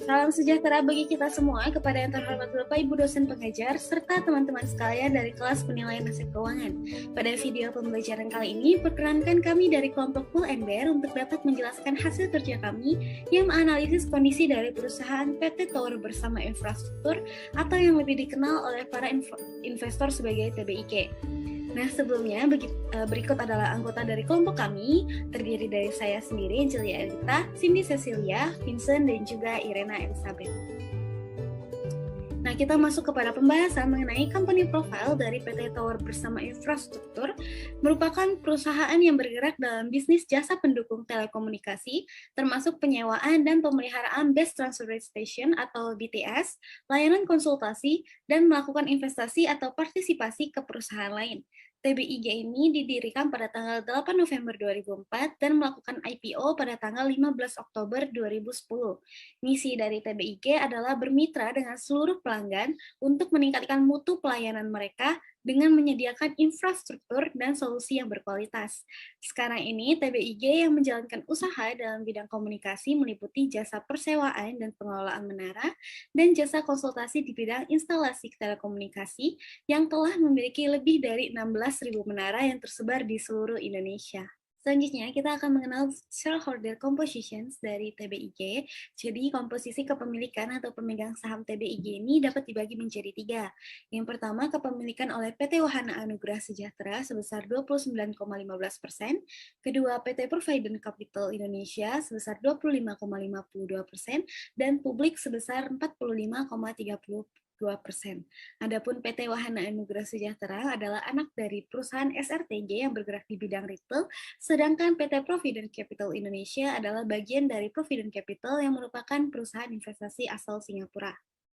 Salam sejahtera bagi kita semua kepada yang terhormat Bapak Ibu dosen pengajar serta teman-teman sekalian dari kelas penilaian aset keuangan. Pada video pembelajaran kali ini, perkenankan kami dari kelompok Pull and Bear untuk dapat menjelaskan hasil kerja kami yang menganalisis kondisi dari perusahaan PT Tower Bersama Infrastruktur atau yang lebih dikenal oleh para investor sebagai TBIK. Nah, sebelumnya berikut adalah anggota dari kelompok kami, terdiri dari saya sendiri, Julia Elita, Cindy Cecilia, Vincent, dan juga Irena Elizabeth. Nah, kita masuk kepada pembahasan mengenai company profile dari PT Tower Bersama Infrastruktur, merupakan perusahaan yang bergerak dalam bisnis jasa pendukung telekomunikasi, termasuk penyewaan dan pemeliharaan Base Transfer Station atau BTS, layanan konsultasi, dan melakukan investasi atau partisipasi ke perusahaan lain. TBIG ini didirikan pada tanggal 8 November 2004 dan melakukan IPO pada tanggal 15 Oktober 2010. Misi dari TBIG adalah bermitra dengan seluruh pelanggan untuk meningkatkan mutu pelayanan mereka dengan menyediakan infrastruktur dan solusi yang berkualitas. Sekarang ini, TBIG yang menjalankan usaha dalam bidang komunikasi meliputi jasa persewaan dan pengelolaan menara, dan jasa konsultasi di bidang instalasi telekomunikasi yang telah memiliki lebih dari 16.000 menara yang tersebar di seluruh Indonesia. Selanjutnya, kita akan mengenal shareholder compositions dari TBIG. Jadi, komposisi kepemilikan atau pemegang saham TBIG ini dapat dibagi menjadi 3. Yang pertama, kepemilikan oleh PT Wahana Anugrah Sejahtera sebesar 29,15%. Kedua, PT Provident Capital Indonesia sebesar 25,52%. Dan publik sebesar 45,32%. Adapun PT Wahana Anugrah Sejahtera adalah anak dari perusahaan SRTJ yang bergerak di bidang retail, sedangkan PT Provident Capital Indonesia adalah bagian dari Provident Capital yang merupakan perusahaan investasi asal Singapura.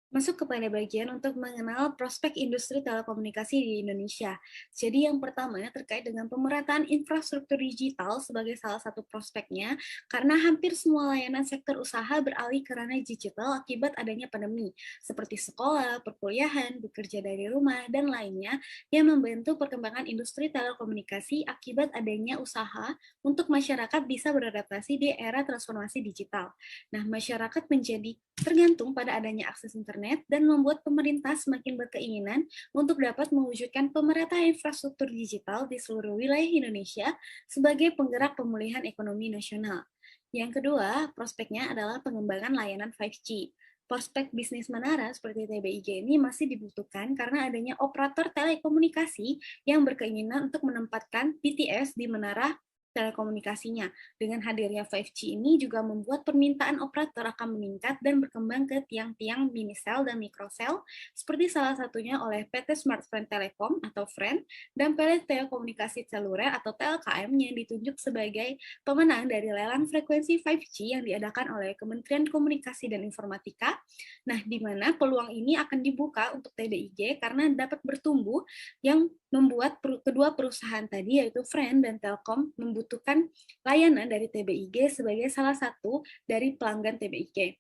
Masuk kepada bagian untuk mengenal prospek industri telekomunikasi di Indonesia. Jadi yang pertama terkait dengan pemerataan infrastruktur digital sebagai salah satu prospeknya, karena hampir semua layanan sektor usaha beralih ke ranah digital akibat adanya pandemi, seperti sekolah, perkuliahan, bekerja dari rumah, dan lainnya yang membantu perkembangan industri telekomunikasi akibat adanya usaha untuk masyarakat bisa beradaptasi di era transformasi digital. Nah, masyarakat menjadi tergantung pada adanya akses internet dan membuat pemerintah semakin berkeinginan untuk dapat mewujudkan pemerataan infrastruktur digital di seluruh wilayah Indonesia sebagai penggerak pemulihan ekonomi nasional. Yang kedua, prospeknya adalah pengembangan layanan 5G. Prospek bisnis menara seperti TBIG ini masih dibutuhkan karena adanya operator telekomunikasi yang berkeinginan untuk menempatkan BTS di menara telekomunikasinya. Dengan hadirnya 5G ini juga membuat permintaan operator akan meningkat dan berkembang ke tiang-tiang mini cell dan microcell, seperti salah satunya oleh PT Smartfren Telekom atau FREN dan PT Telekomunikasi Seluler atau TLKM yang ditunjuk sebagai pemenang dari lelang frekuensi 5G yang diadakan oleh Kementerian Komunikasi dan Informatika. Nah, di mana peluang ini akan dibuka untuk TBIG karena dapat bertumbuh yang membuat kedua perusahaan tadi yaitu FREN dan Telkom membutuhkan layanan dari TBIG sebagai salah satu dari pelanggan TBIG.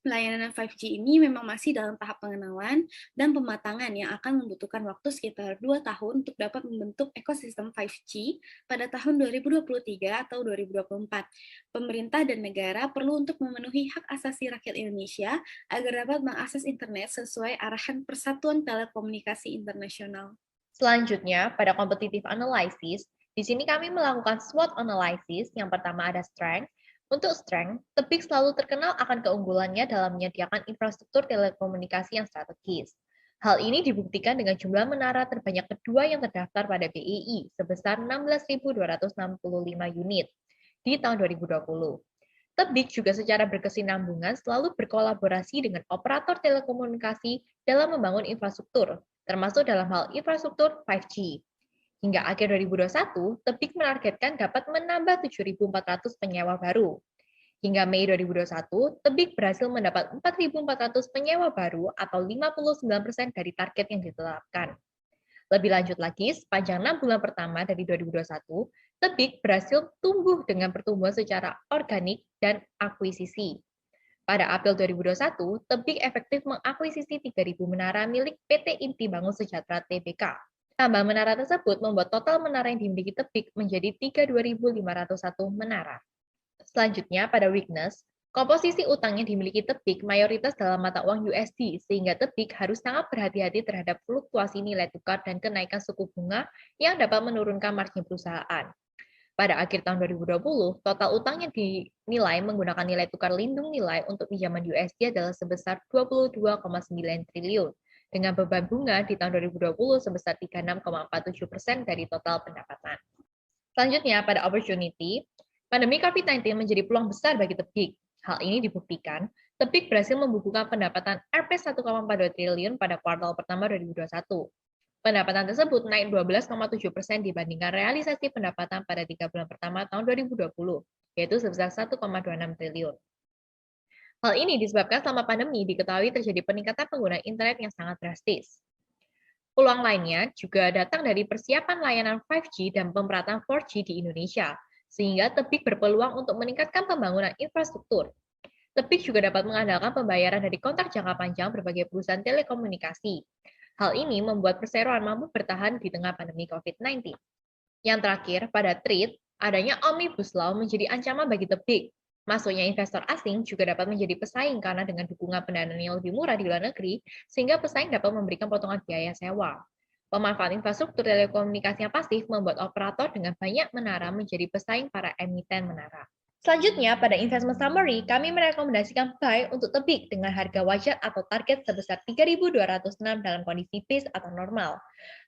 Layanan 5G ini memang masih dalam tahap pengenalan dan pematangan yang akan membutuhkan waktu sekitar 2 tahun untuk dapat membentuk ekosistem 5G pada tahun 2023 atau 2024. Pemerintah dan negara perlu untuk memenuhi hak asasi rakyat Indonesia agar dapat mengakses internet sesuai arahan Persatuan Telekomunikasi Internasional. Selanjutnya, pada competitive analysis, di sini kami melakukan SWOT analysis. Yang pertama ada strength. Untuk strength, Tebik selalu terkenal akan keunggulannya dalam menyediakan infrastruktur telekomunikasi yang strategis. Hal ini dibuktikan dengan jumlah menara terbanyak kedua yang terdaftar pada BEI sebesar 16.265 unit di tahun 2020. Tebik juga secara berkesinambungan selalu berkolaborasi dengan operator telekomunikasi dalam membangun infrastruktur, termasuk dalam hal infrastruktur 5G. Hingga akhir 2021, Tebik menargetkan dapat menambah 7.400 penyewa baru. Hingga Mei 2021, Tebik berhasil mendapat 4.400 penyewa baru atau 59% dari target yang ditetapkan. Lebih lanjut lagi, sepanjang 6 bulan pertama dari 2021, Tebik berhasil tumbuh dengan pertumbuhan secara organik dan akuisisi. Pada April 2021, Tebik efektif mengakuisisi 3.000 menara milik PT Inti Bangun Sejahtera Tbk. Tambahan menara tersebut membuat total menara yang dimiliki Tebik menjadi 32.501 menara. Selanjutnya, pada weakness, Komposisi utang yang dimiliki Tepik mayoritas dalam mata uang USD, sehingga Tepik harus sangat berhati-hati terhadap fluktuasi nilai tukar dan kenaikan suku bunga yang dapat menurunkan margin perusahaan. Pada akhir tahun 2020, total utang yang dinilai menggunakan nilai tukar lindung nilai untuk pinjaman USD adalah sebesar 22,9 triliun, dengan beban bunga di tahun 2020 sebesar 36,47% dari total pendapatan. Selanjutnya, pada opportunity, pandemi COVID-19 menjadi peluang besar bagi Tepik. Hal ini dibuktikan, Tepik berhasil membukukan pendapatan Rp 1,42 triliun pada kuartal pertama 2021. Pendapatan tersebut naik 12,7% dibandingkan realisasi pendapatan pada 3 bulan pertama tahun 2020, yaitu sebesar 1,26 triliun. Hal ini disebabkan selama pandemi diketahui terjadi peningkatan pengguna internet yang sangat drastis. Peluang lainnya juga datang dari persiapan layanan 5G dan pemerataan 4G di Indonesia, sehingga Tepik berpeluang untuk meningkatkan pembangunan infrastruktur. Tepik juga dapat mengandalkan pembayaran dari kontrak jangka panjang berbagai perusahaan telekomunikasi. Hal ini membuat perseroan mampu bertahan di tengah pandemi COVID-19. Yang terakhir, pada trade, adanya Omnibus Law menjadi ancaman bagi Tepik. Masuknya investor asing juga dapat menjadi pesaing karena dengan dukungan pendanaan yang lebih murah di luar negeri, sehingga pesaing dapat memberikan potongan biaya sewa. Pemanfaatan infrastruktur telekomunikasi yang pasif membuat operator dengan banyak menara menjadi pesaing para emiten menara. Selanjutnya, pada investment summary, kami merekomendasikan buy untuk Tepik dengan harga wajar atau target sebesar 3.206 dalam kondisi base atau normal.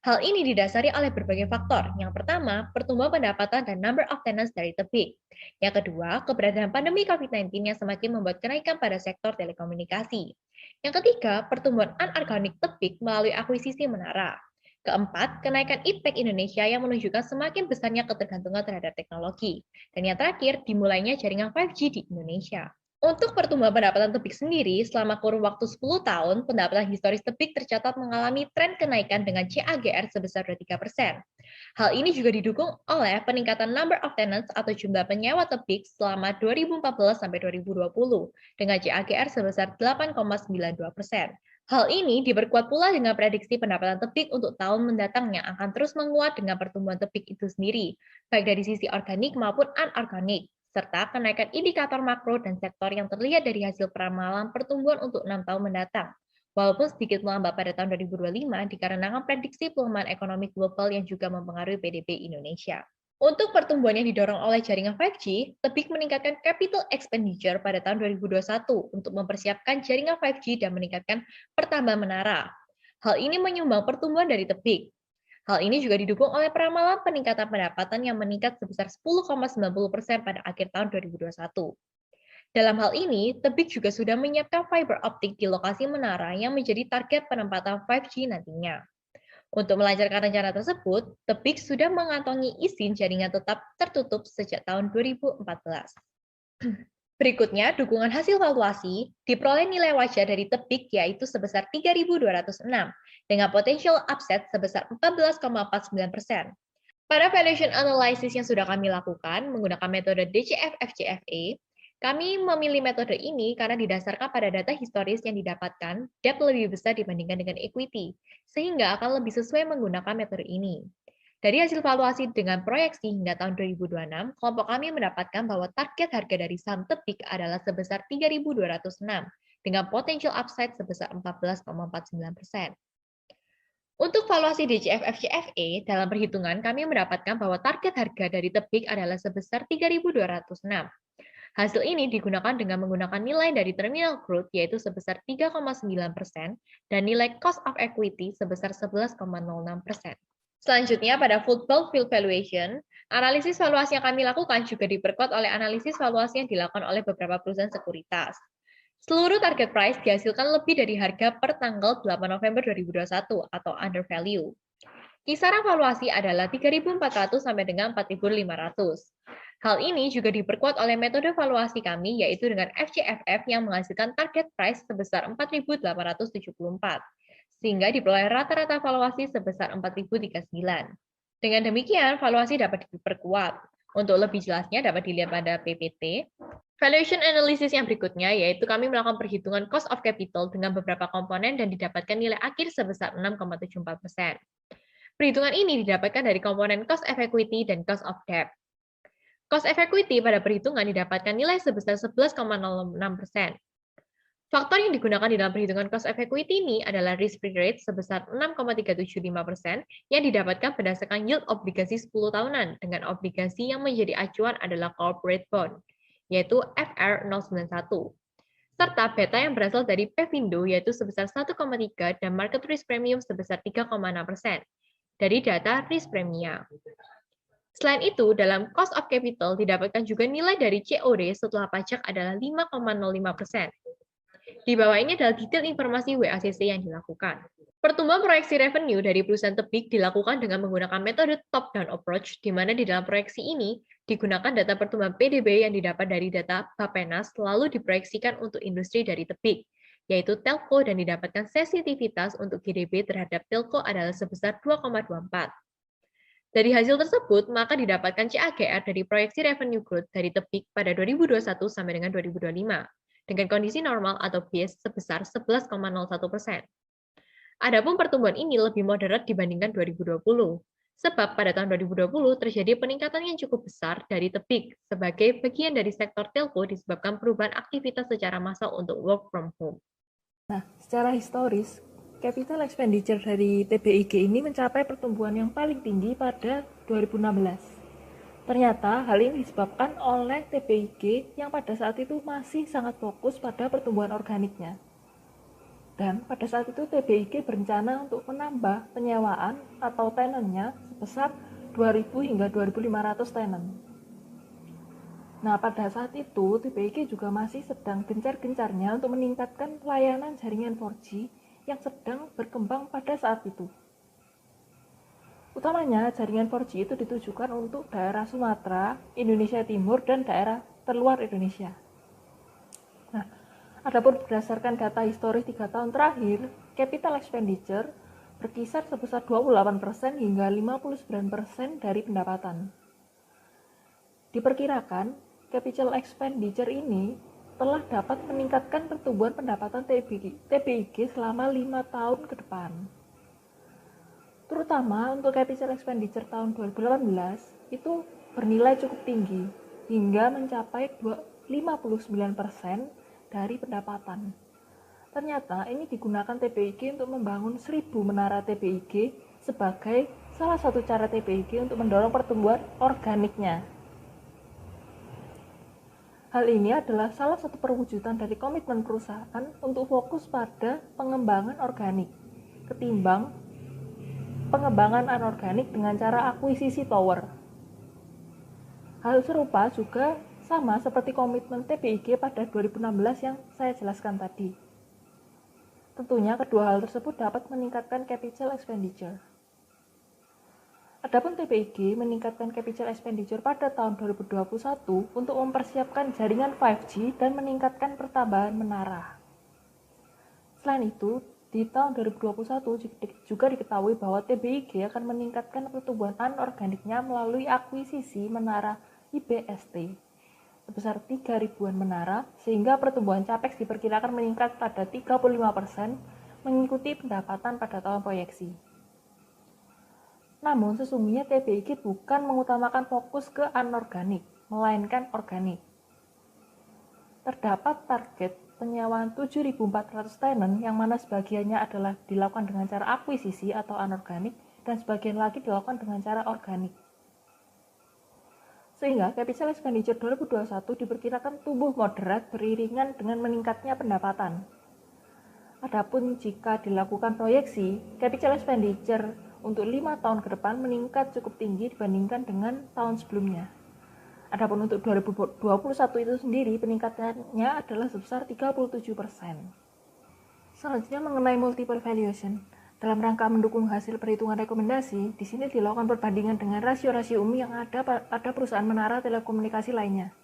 Hal ini didasari oleh berbagai faktor. Yang pertama, pertumbuhan pendapatan dan number of tenants dari Tepik. Yang kedua, keberadaan pandemi COVID-19 yang semakin membuat kenaikan pada sektor telekomunikasi. Yang ketiga, pertumbuhan anorganik Tepik melalui akuisisi menara. Keempat, kenaikan IPTEK Indonesia yang menunjukkan semakin besarnya ketergantungan terhadap teknologi. Dan yang terakhir, dimulainya jaringan 5G di Indonesia. Untuk pertumbuhan pendapatan Tepik sendiri, selama kurun waktu 10 tahun, pendapatan historis Tepik tercatat mengalami tren kenaikan dengan CAGR sebesar 23%. Hal ini juga didukung oleh peningkatan number of tenants atau jumlah penyewa Tepik selama 2014 sampai 2020 dengan CAGR sebesar 8,92%. Hal ini diperkuat pula dengan prediksi pendapatan Tepik untuk tahun mendatang yang akan terus menguat dengan pertumbuhan Tepik itu sendiri, baik dari sisi organik maupun anorganik, serta kenaikan indikator makro dan sektor yang terlihat dari hasil peramalan pertumbuhan untuk 6 tahun mendatang. Walaupun sedikit melambat pada tahun 2025 dikarenakan prediksi pelemahan ekonomi global yang juga mempengaruhi PDB Indonesia. Untuk pertumbuhan yang didorong oleh jaringan 5G, Tepik meningkatkan capital expenditure pada tahun 2021 untuk mempersiapkan jaringan 5G dan meningkatkan pertambahan menara. Hal ini menyumbang pertumbuhan dari Tepik. Hal ini juga didukung oleh peramalan peningkatan pendapatan yang meningkat sebesar 10,90% pada akhir tahun 2021. Dalam hal ini, Tepik juga sudah menyiapkan fiber optik di lokasi menara yang menjadi target penempatan 5G nantinya. Untuk melancarkan rencana tersebut, Tepik sudah mengantongi izin jaringan tetap tertutup sejak tahun 2014. Berikutnya, dukungan hasil valuasi diperoleh nilai wajar dari Tepik yaitu sebesar 3.206 dengan potential upside sebesar 14,49%. Pada valuation analysis yang sudah kami lakukan menggunakan metode DCF-FCFA, kami memilih metode ini karena didasarkan pada data historis yang didapatkan, debt lebih besar dibandingkan dengan equity, sehingga akan lebih sesuai menggunakan metode ini. Dari hasil valuasi dengan proyeksi hingga tahun 2026, kelompok kami mendapatkan bahwa target harga dari saham Tepik adalah sebesar 3.206, dengan potential upside sebesar 14,49%. Untuk valuasi DCF-FCFA, dalam perhitungan kami mendapatkan bahwa target harga dari Tepik adalah sebesar 3.206. Hasil ini digunakan dengan menggunakan nilai dari terminal crude yaitu sebesar 3,9% dan nilai cost of equity sebesar 11,06%. Selanjutnya pada football field valuation, analisis valuasi yang kami lakukan juga diperkuat oleh analisis valuasi yang dilakukan oleh beberapa perusahaan sekuritas. Seluruh target price dihasilkan lebih dari harga per tanggal 8 November 2021 atau under value. Kisaran valuasi adalah 3.400 sampai dengan 4.500. Hal ini juga diperkuat oleh metode valuasi kami, yaitu dengan FCFF yang menghasilkan target price sebesar 4.874, sehingga diperoleh rata-rata valuasi sebesar 4.039. Dengan demikian, valuasi dapat diperkuat. Untuk lebih jelasnya dapat dilihat pada PPT. Valuation analysis yang berikutnya, yaitu kami melakukan perhitungan cost of capital dengan beberapa komponen dan didapatkan nilai akhir sebesar 6,74%. Perhitungan ini didapatkan dari komponen cost of equity dan cost of debt. Cost of equity pada perhitungan didapatkan nilai sebesar 11,06%. Faktor yang digunakan di dalam perhitungan cost of equity ini adalah risk-free rate sebesar 6,375% yang didapatkan berdasarkan yield obligasi 10 tahunan dengan obligasi yang menjadi acuan adalah corporate bond, yaitu FR091. Serta beta yang berasal dari Pevindo yaitu sebesar 1,3 dan market risk premium sebesar 3,6% dari data risk premia. Selain itu, dalam cost of capital didapatkan juga nilai dari COD setelah pajak adalah 5,05%. Di bawah ini adalah detail informasi WACC yang dilakukan. Pertumbuhan proyeksi revenue dari perusahaan tebik dilakukan dengan menggunakan metode top-down approach, di mana di dalam proyeksi ini digunakan data pertumbuhan PDB yang didapat dari data Bappenas lalu diproyeksikan untuk industri dari tebik, yaitu telco dan didapatkan sensitivitas untuk GDP terhadap telco adalah sebesar 2,24. Dari hasil tersebut, maka didapatkan CAGR dari proyeksi revenue growth dari tebik pada 2021 sampai dengan 2025, dengan kondisi normal atau base sebesar 11,01%. Adapun pertumbuhan ini lebih moderat dibandingkan 2020, sebab pada tahun 2020 terjadi peningkatan yang cukup besar dari tebik sebagai bagian dari sektor telco disebabkan perubahan aktivitas secara massal untuk work from home. Nah, secara historis, capital expenditure dari TBIG ini mencapai pertumbuhan yang paling tinggi pada 2016. Ternyata hal ini disebabkan oleh TBIG yang pada saat itu masih sangat fokus pada pertumbuhan organiknya. Dan pada saat itu TBIG berencana untuk menambah penyewaan atau tenannya sebesar 2.000 hingga 2.500 tenan. Nah, pada saat itu TBIG juga masih sedang gencar-gencarnya untuk meningkatkan layanan jaringan 4G yang sedang berkembang pada saat itu. Utamanya jaringan 4G itu ditujukan untuk daerah Sumatera, Indonesia Timur, dan daerah terluar Indonesia. Nah, adapun berdasarkan data historis 3 tahun terakhir, capital expenditure berkisar sebesar 28% hingga 59% dari pendapatan. Diperkirakan, capital expenditure ini telah dapat meningkatkan pertumbuhan pendapatan TBIG selama 5 tahun ke depan. Terutama untuk capital expenditure tahun 2018 itu bernilai cukup tinggi, hingga mencapai 59% dari pendapatan. Ternyata ini digunakan TBIG untuk membangun 1000 menara TBIG sebagai salah satu cara TBIG untuk mendorong pertumbuhan organiknya. Hal ini adalah salah satu perwujudan dari komitmen perusahaan untuk fokus pada pengembangan organik, ketimbang pengembangan anorganik dengan cara akuisisi tower. Hal serupa juga sama seperti komitmen TBIG pada 2016 yang saya jelaskan tadi. Tentunya kedua hal tersebut dapat meningkatkan capital expenditure. Adapun TBIG meningkatkan capital expenditure pada tahun 2021 untuk mempersiapkan jaringan 5G dan meningkatkan pertambahan menara. Selain itu, di tahun 2021 juga diketahui bahwa TBIG akan meningkatkan pertumbuhan anorganiknya melalui akuisisi menara IBST sebesar 3.000-an menara, sehingga pertumbuhan CAPEX diperkirakan meningkat pada 35% mengikuti pendapatan pada tahun proyeksi. Namun sesungguhnya TBIG bukan mengutamakan fokus ke anorganik, melainkan organik. Terdapat target penyewaan 7.400 tenan yang mana sebagiannya adalah dilakukan dengan cara akuisisi atau anorganik dan sebagian lagi dilakukan dengan cara organik. Sehingga capital expenditure 2021 diperkirakan tumbuh moderat beriringan dengan meningkatnya pendapatan. Adapun jika dilakukan proyeksi, capital expenditure untuk 5 tahun ke depan meningkat cukup tinggi dibandingkan dengan tahun sebelumnya. Adapun untuk 2021 itu sendiri peningkatannya adalah sebesar 37%. Selanjutnya mengenai multiple valuation. Dalam rangka mendukung hasil perhitungan rekomendasi, di sini dilakukan perbandingan dengan rasio-rasio umum yang ada pada perusahaan menara telekomunikasi lainnya.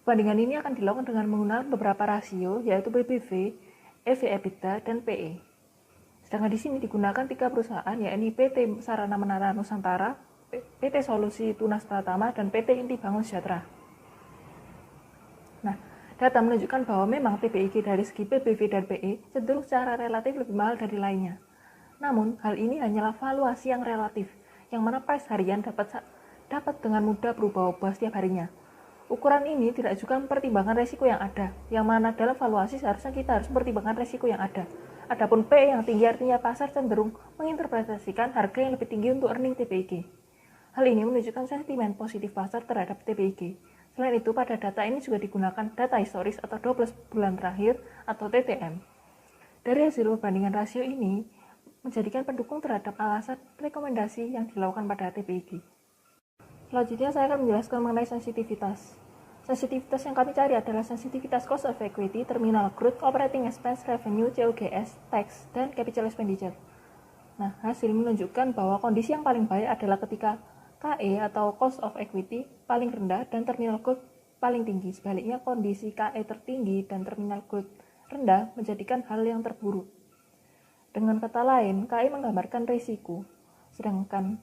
Perbandingan ini akan dilakukan dengan menggunakan beberapa rasio, yaitu PBV, EV/EBITDA, dan PE. Sedangkan di sini digunakan 3 perusahaan, yakni PT Sarana Menara Nusantara, PT Solusi Tunas Pratama, dan PT Inti Bangun Sejahtera. Nah, data menunjukkan bahwa memang TBIG dari segi PBV dan PE cenderung secara relatif lebih mahal dari lainnya. Namun, hal ini hanyalah valuasi yang relatif, yang mana price harian dapat dapat dengan mudah berubah-ubah setiap harinya. Ukuran ini tidak juga mempertimbangkan resiko yang ada, yang mana dalam valuasi seharusnya kita harus mempertimbangkan resiko yang ada. Adapun P yang tinggi artinya pasar cenderung menginterpretasikan harga yang lebih tinggi untuk earning TPIG. Hal ini menunjukkan sentimen positif pasar terhadap TPIG. Selain itu, pada data ini juga digunakan data historis atau 12 bulan terakhir atau TTM. Dari hasil perbandingan rasio ini, menjadikan pendukung terhadap alasan rekomendasi yang dilakukan pada TPIG. Selanjutnya saya akan menjelaskan mengenai sensitivitas. Sensitivitas yang kami cari adalah sensitivitas cost of equity, terminal growth, operating expense, revenue, COGS, tax, dan capital expenditure. Nah, hasil menunjukkan bahwa kondisi yang paling baik adalah ketika KE atau cost of equity paling rendah dan terminal growth paling tinggi. Sebaliknya, kondisi KE tertinggi dan terminal growth rendah menjadikan hal yang terburuk. Dengan kata lain, KE menggambarkan risiko, sedangkan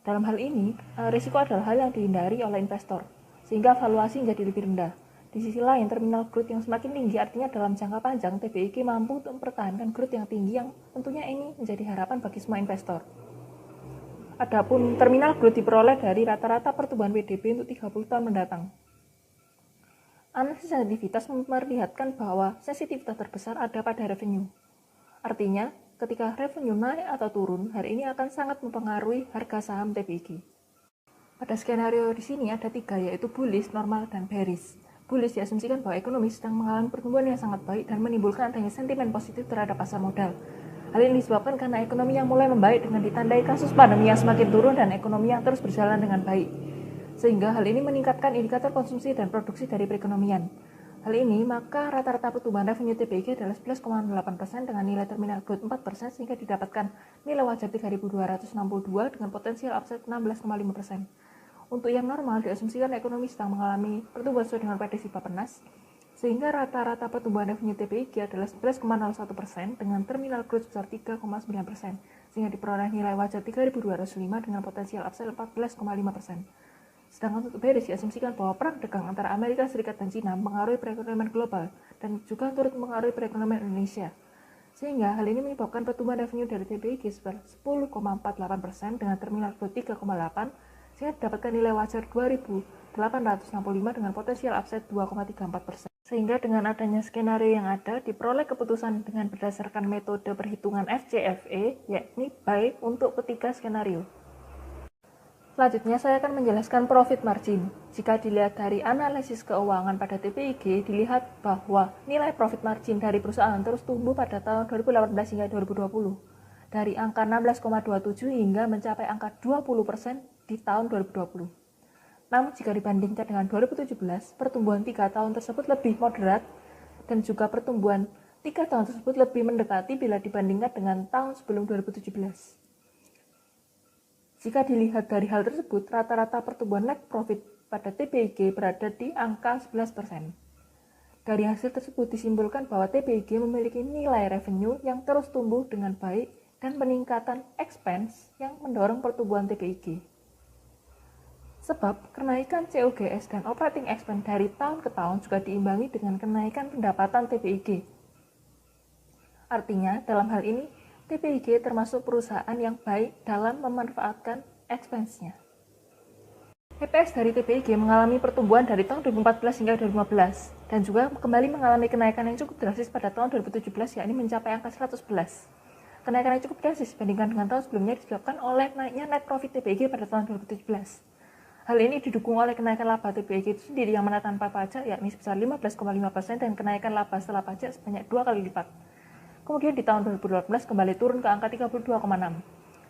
dalam hal ini, risiko adalah hal yang dihindari oleh investor, sehingga valuasi menjadi lebih rendah. Di sisi lain, terminal growth yang semakin tinggi artinya dalam jangka panjang, TPIG mampu untuk mempertahankan growth yang tinggi yang tentunya ini menjadi harapan bagi semua investor. Adapun terminal growth diperoleh dari rata-rata pertumbuhan PDB untuk 30 tahun mendatang. Analisis sensitivitas memperlihatkan bahwa sensitivitas terbesar ada pada revenue. Artinya, ketika revenue naik atau turun, hari ini akan sangat mempengaruhi harga saham TPIG. Pada skenario di sini ada 3, yaitu bullish, normal, dan bearish. Bullish diasumsikan bahwa ekonomi sedang mengalami pertumbuhan yang sangat baik dan menimbulkan adanya sentimen positif terhadap pasar modal. Hal ini disebabkan karena ekonomi yang mulai membaik dengan ditandai kasus pandemi yang semakin turun dan ekonomi yang terus berjalan dengan baik. Sehingga hal ini meningkatkan indikator konsumsi dan produksi dari perekonomian. Hal ini, maka rata-rata pertumbuhan revenue TPIG adalah 11,8% dengan nilai terminal growth 4% sehingga didapatkan nilai wajar 3.262 dengan potensial upside 16,5%. Untuk yang normal, diasumsikan ekonomi sedang mengalami pertumbuhan sesuai dengan prediksi Bappenas, sehingga rata-rata pertumbuhan revenue TPIG adalah 11,01% dengan terminal growth sebesar 3,9%, sehingga diperoleh nilai wajar 3.205 dengan potensial upside 14,5%. Sedangkan untuk bearish diasumsikan bahwa perang dagang antara Amerika Serikat dan Cina mempengaruhi perekonomian global dan juga turut mempengaruhi perekonomian Indonesia. Sehingga hal ini menyebabkan pertumbuhan revenue dari TPIG sebesar 10,48% dengan terminal growth 3,8 sehingga didapatkan nilai wajar 2.865 dengan potensial upside 2,34%. Sehingga dengan adanya skenario yang ada diperoleh keputusan dengan berdasarkan metode perhitungan FCFE, yakni buy untuk ketiga skenario. Selanjutnya saya akan menjelaskan profit margin. Jika dilihat dari analisis keuangan pada TPIG, dilihat bahwa nilai profit margin dari perusahaan terus tumbuh pada tahun 2018 hingga 2020. Dari angka 16,27 hingga mencapai angka 20% di tahun 2020. Namun jika dibandingkan dengan 2017, pertumbuhan 3 tahun tersebut lebih moderat dan juga pertumbuhan 3 tahun tersebut lebih mendekati bila dibandingkan dengan tahun sebelum 2017. Jika dilihat dari hal tersebut, rata-rata pertumbuhan net profit pada TPIG berada di angka 11%. Dari hasil tersebut disimpulkan bahwa TPIG memiliki nilai revenue yang terus tumbuh dengan baik dan peningkatan expense yang mendorong pertumbuhan TPIG. Sebab kenaikan COGS dan operating expense dari tahun ke tahun juga diimbangi dengan kenaikan pendapatan TPIG. Artinya, dalam hal ini, TPIG termasuk perusahaan yang baik dalam memanfaatkan expense-nya. EPS dari TPIG mengalami pertumbuhan dari tahun 2014 hingga 2015 dan juga kembali mengalami kenaikan yang cukup drastis pada tahun 2017 yakni mencapai angka 111. Kenaikan yang cukup drastis dibandingkan dengan tahun sebelumnya disebabkan oleh naiknya net profit TPIG pada tahun 2017. Hal ini didukung oleh kenaikan laba TPIG itu sendiri yang mana tanpa pajak yakni sebesar 15,5% dan kenaikan laba setelah pajak sebanyak 2 kali lipat. Kemudian di tahun 2018 kembali turun ke angka 32,6.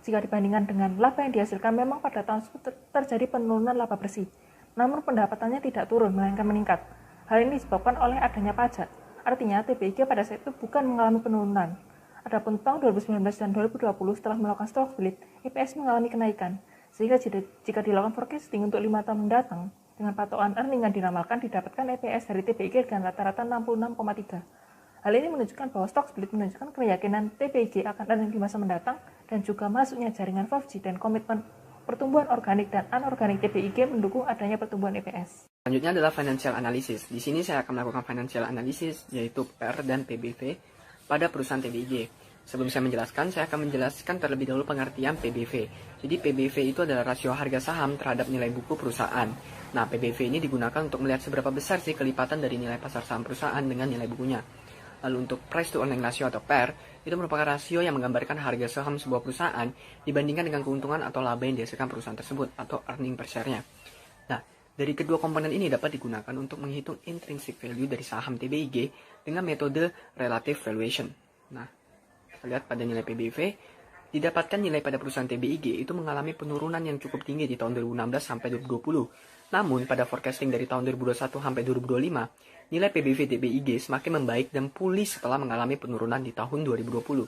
Jika dibandingkan dengan laba yang dihasilkan, memang pada tahun tersebut terjadi penurunan laba bersih. Namun pendapatannya tidak turun, melainkan meningkat. Hal ini disebabkan oleh adanya pajak. Artinya TPIG pada saat itu bukan mengalami penurunan. Adapun tahun 2019 dan 2020 setelah melakukan stock split, EPS mengalami kenaikan. Sehingga jika dilakukan forecasting untuk 5 tahun mendatang, dengan patokan earning yang diramalkan didapatkan EPS dari TPIG dengan rata-rata 66,3. Hal ini menunjukkan bahwa stock split menunjukkan keyakinan TPIG akan earning di masa mendatang dan juga masuknya jaringan 5G dan komitmen pertumbuhan organik dan anorganik TPIG mendukung adanya pertumbuhan EPS. Selanjutnya adalah financial analysis. Di sini saya akan melakukan financial analysis yaitu PER dan PBV pada perusahaan TPIG. Sebelum saya menjelaskan, saya akan menjelaskan terlebih dahulu pengertian PBV. Jadi PBV itu adalah rasio harga saham terhadap nilai buku perusahaan. Nah, PBV ini digunakan untuk melihat seberapa besar sih kelipatan dari nilai pasar saham perusahaan dengan nilai bukunya. Lalu untuk price to earning ratio atau PER, itu merupakan rasio yang menggambarkan harga saham sebuah perusahaan dibandingkan dengan keuntungan atau laba yang dihasilkan perusahaan tersebut atau earning per share-nya. Nah, dari kedua komponen ini dapat digunakan untuk menghitung intrinsic value dari saham TBIG dengan metode relative valuation. Nah, kita lihat pada nilai PBV, didapatkan nilai pada perusahaan TBIG itu mengalami penurunan yang cukup tinggi di tahun 2016 sampai 2020. Namun, pada forecasting dari tahun 2021 sampai 2025, nilai PBV TBIG semakin membaik dan pulih setelah mengalami penurunan di tahun 2020.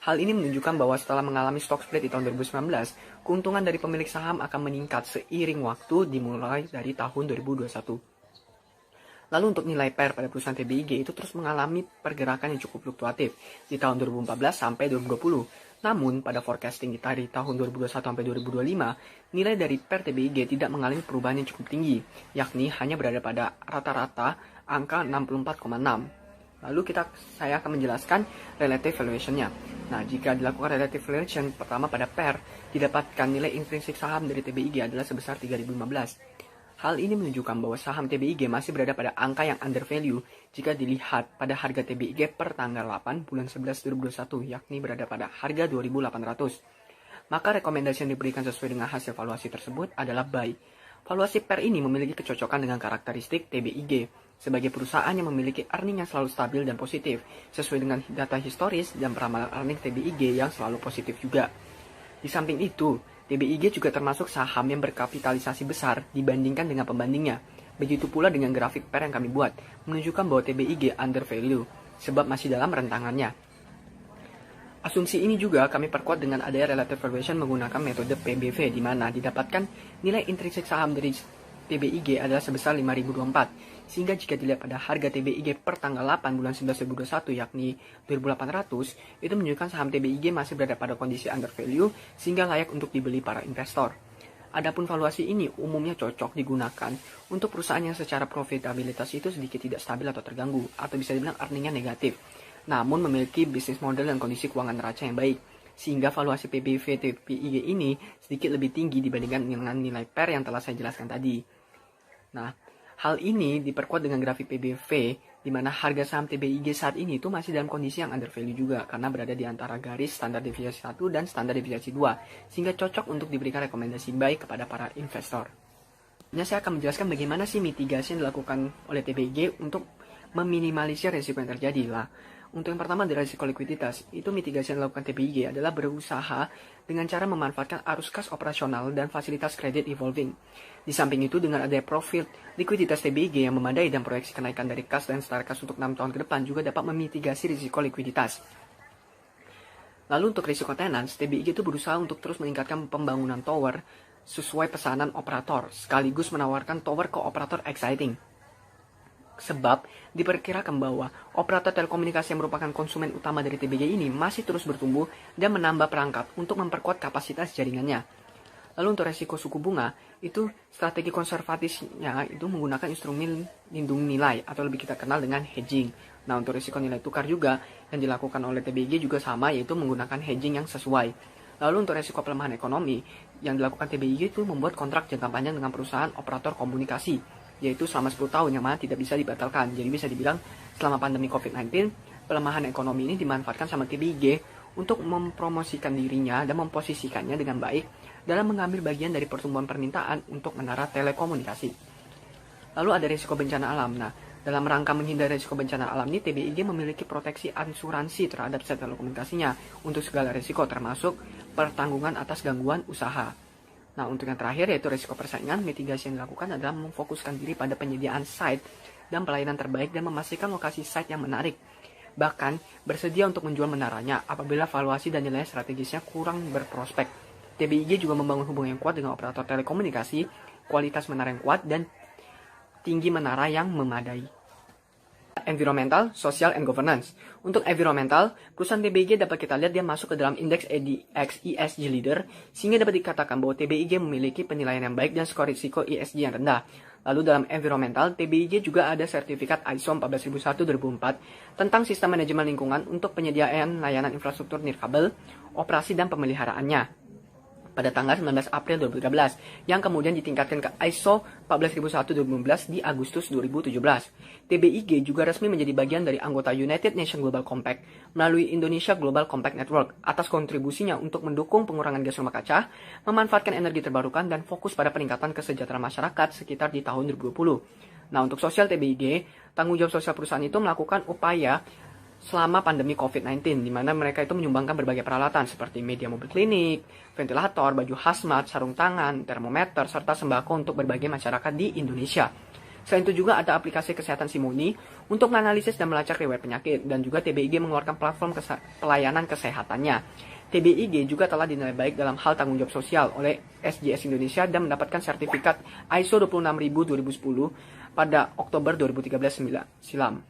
Hal ini menunjukkan bahwa setelah mengalami stock split di tahun 2019, keuntungan dari pemilik saham akan meningkat seiring waktu dimulai dari tahun 2021. Lalu untuk nilai PER pada perusahaan TBIG itu terus mengalami pergerakan yang cukup fluktuatif di tahun 2014 sampai 2020. Namun pada forecasting dari tahun 2021 sampai 2025, nilai dari PER TBIG tidak mengalami perubahan yang cukup tinggi, yakni hanya berada pada rata-rata angka 64,6. Lalu saya akan menjelaskan relative valuation-nya. Nah, jika dilakukan relative valuation pertama pada PER, didapatkan nilai intrinsik saham dari TBIG adalah sebesar 3.015. Hal ini menunjukkan bahwa saham TBIG masih berada pada angka yang undervalue jika dilihat pada harga TBIG per tanggal 8 bulan 11 2021, yakni berada pada harga 2.800. Maka rekomendasi yang diberikan sesuai dengan hasil valuasi tersebut adalah buy. Valuasi PER ini memiliki kecocokan dengan karakteristik TBIG sebagai perusahaan yang memiliki earning yang selalu stabil dan positif, sesuai dengan data historis dan peramalan earning TBIG yang selalu positif juga. Di samping itu, TBIG juga termasuk saham yang berkapitalisasi besar dibandingkan dengan pembandingnya. Begitu pula dengan grafik PER yang kami buat, menunjukkan bahwa TBIG undervalue, sebab masih dalam rentangannya. Asumsi ini juga kami perkuat dengan adanya relative valuation menggunakan metode PBV, di mana didapatkan nilai intrinsik saham dari TBIG adalah sebesar 5.024, sehingga jika dilihat pada harga TBIG per tanggal 8 bulan 11 2021 yakni 2.800, itu menunjukkan saham TBIG masih berada pada kondisi undervalue sehingga layak untuk dibeli para investor. Adapun valuasi ini umumnya cocok digunakan untuk perusahaan yang secara profitabilitas itu sedikit tidak stabil atau terganggu, atau bisa dibilang earningnya negatif, namun memiliki bisnis model dan kondisi keuangan neraca yang baik, sehingga valuasi PBV TBIG ini sedikit lebih tinggi dibandingkan dengan nilai PER yang telah saya jelaskan tadi. Nah, hal ini diperkuat dengan grafik PBV, di mana harga saham TBIG saat ini itu masih dalam kondisi yang undervalue juga, karena berada di antara garis standar deviasi 1 dan standar deviasi 2, sehingga cocok untuk diberikan rekomendasi buy kepada para investor. Nah, saya akan menjelaskan bagaimana sih mitigasi yang dilakukan oleh TBIG untuk meminimalisir risiko yang terjadi lah. Untuk yang pertama dari risiko likuiditas, itu mitigasi yang dilakukan TBIG adalah berusaha dengan cara memanfaatkan arus kas operasional dan fasilitas kredit evolving. Di samping itu, dengan adanya profil likuiditas TBIG yang memadai dan proyeksi kenaikan dari kas dan setara kas untuk 6 tahun ke depan juga dapat memitigasi risiko likuiditas. Lalu untuk risiko tenants, TBIG itu berusaha untuk terus meningkatkan pembangunan tower sesuai pesanan operator, sekaligus menawarkan tower ke operator exciting. Sebab diperkirakan bahwa operator telekomunikasi yang merupakan konsumen utama dari TBIG ini masih terus bertumbuh dan menambah perangkat untuk memperkuat kapasitas jaringannya. Lalu untuk resiko suku bunga, itu strategi konservatifnya itu menggunakan instrumen lindung nilai atau lebih kita kenal dengan hedging. Nah, untuk risiko nilai tukar juga yang dilakukan oleh TBIG juga sama, yaitu menggunakan hedging yang sesuai. Lalu untuk resiko pelemahan ekonomi yang dilakukan TBIG itu membuat kontrak jangka panjang dengan perusahaan operator komunikasi, yaitu selama 10 tahun yang mana tidak bisa dibatalkan. Jadi bisa dibilang selama pandemi COVID-19, pelemahan ekonomi ini dimanfaatkan sama TBIG untuk mempromosikan dirinya dan memposisikannya dengan baik dalam mengambil bagian dari pertumbuhan permintaan untuk menara telekomunikasi. Lalu ada risiko bencana alam. Nah, dalam rangka menghindari risiko bencana alam ini, TBIG memiliki proteksi asuransi terhadap set telekomunikasinya untuk segala risiko termasuk pertanggungan atas gangguan usaha. Nah, untuk yang terakhir yaitu risiko persaingan, mitigasi yang dilakukan adalah memfokuskan diri pada penyediaan site dan pelayanan terbaik dan memastikan lokasi site yang menarik. Bahkan, bersedia untuk menjual menaranya apabila valuasi dan nilai strategisnya kurang berprospek. TBIG juga membangun hubungan yang kuat dengan operator telekomunikasi, kualitas menara yang kuat, dan tinggi menara yang memadai. Environmental, Social, and Governance. Untuk environmental, perusahaan TBIG dapat kita lihat dia masuk ke dalam indeks ADX ESG Leader, sehingga dapat dikatakan bahwa TBIG memiliki penilaian yang baik dan skor risiko ESG yang rendah. Lalu dalam environmental, TBIG juga ada sertifikat ISO 14001-2004 tentang sistem manajemen lingkungan untuk penyediaan layanan infrastruktur nirkabel, operasi dan pemeliharaannya pada tanggal 19 April 2013 yang kemudian ditingkatkan ke ISO 14001-2015 di Agustus 2017. TBIG juga resmi menjadi bagian dari anggota United Nations Global Compact melalui Indonesia Global Compact Network atas kontribusinya untuk mendukung pengurangan gas rumah kaca, memanfaatkan energi terbarukan, dan fokus pada peningkatan kesejahteraan masyarakat sekitar di tahun 2020. Nah, untuk sosial TBIG, tanggung jawab sosial perusahaan itu melakukan upaya selama pandemi COVID-19, di mana mereka itu menyumbangkan berbagai peralatan seperti media mobil klinik, ventilator, baju hazmat, sarung tangan, termometer, serta sembako untuk berbagai masyarakat di Indonesia. Selain itu juga ada aplikasi kesehatan Simoni untuk menganalisis dan melacak riwayat penyakit, dan juga TBIG mengeluarkan platform pelayanan kesehatannya. TBIG juga telah dinilai baik dalam hal tanggung jawab sosial oleh SJS Indonesia dan mendapatkan sertifikat ISO 26000-2010 pada Oktober 2013 silam.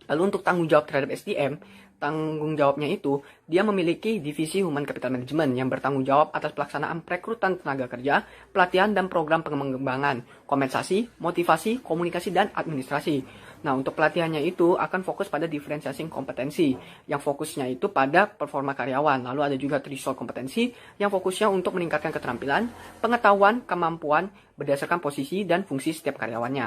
Lalu untuk tanggung jawab terhadap SDM, tanggung jawabnya itu dia memiliki divisi Human Capital Management yang bertanggung jawab atas pelaksanaan perekrutan tenaga kerja, pelatihan dan program pengembangan, kompensasi, motivasi, komunikasi, dan administrasi. Nah, untuk pelatihannya itu akan fokus pada diferensiasi kompetensi, yang fokusnya itu pada performa karyawan. Lalu ada juga threshold kompetensi, yang fokusnya untuk meningkatkan keterampilan, pengetahuan, kemampuan, berdasarkan posisi dan fungsi setiap karyawannya.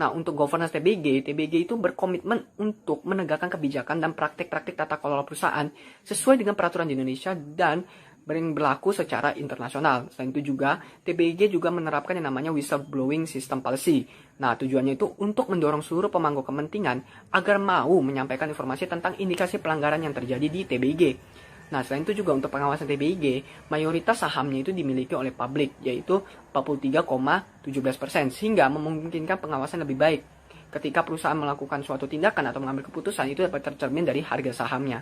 Nah, untuk governance TBIG itu berkomitmen untuk menegakkan kebijakan dan praktik-praktik tata kelola perusahaan sesuai dengan peraturan di Indonesia dan berlaku secara internasional. Selain itu juga, TBIG juga menerapkan yang namanya whistleblowing system policy. Nah, tujuannya itu untuk mendorong seluruh pemangku kepentingan agar mau menyampaikan informasi tentang indikasi pelanggaran yang terjadi di TBIG. Nah, selain itu juga untuk pengawasan TBIG, mayoritas sahamnya itu dimiliki oleh publik, yaitu 43,17%, sehingga memungkinkan pengawasan lebih baik. Ketika perusahaan melakukan suatu tindakan atau mengambil keputusan, itu dapat tercermin dari harga sahamnya.